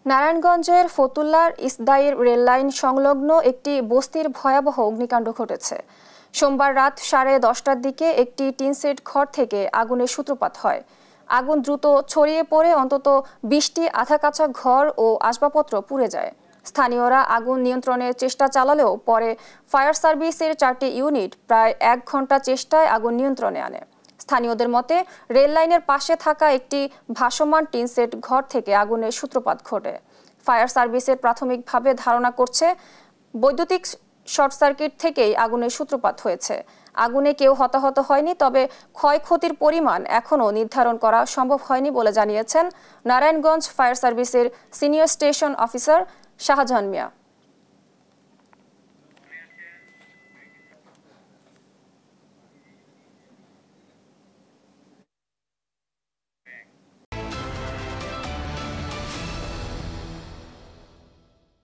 নারায়ণগঞ্জের ফতুল্লার ইসদাইর রেললাইন সংলগ্ন একটি বস্তির ভয়াবহ অগ্নিকাণ্ড ঘটেছে। সোমবার রাত 10:30টার দিকে একটি টিনশেড ঘর থেকে আগুনের সূত্রপাত হয়। আগুন দ্রুত ছড়িয়ে পড়ে অন্তত 20টি আধা কাঁচা ঘর ও আসবাবপত্র পুড়ে যায়। স্থানীয়রা আগুন নিয়ন্ত্রণের চেষ্টা চালালেও পরে ফায়ার সার্ভিসের 4টি ইউনিট প্রায় 1 ঘন্টা চেষ্টায় আগুন নিয়ন্ত্রণে আনে। স্থানীয়দের মতে রেল লাইনের পাশে থাকা একটি ভাসমান টিনশেড ঘর থেকে আগুনের সূত্রপাত ঘটে। ফায়ার সার্ভিসের প্রাথমিকভাবে ধারণা করছে বৈদ্যুতিক শর্ট সার্কিট থেকেই আগুনের সূত্রপাত হয়েছে। আগুনে কেউ হতাহত হয়নি, তবে ক্ষয়ক্ষতির পরিমাণ এখনও নির্ধারণ করা সম্ভব হয়নি বলে জানিয়েছেন নারায়ণগঞ্জ ফায়ার সার্ভিসের সিনিয়র স্টেশন অফিসার শাহজাহান মিয়া।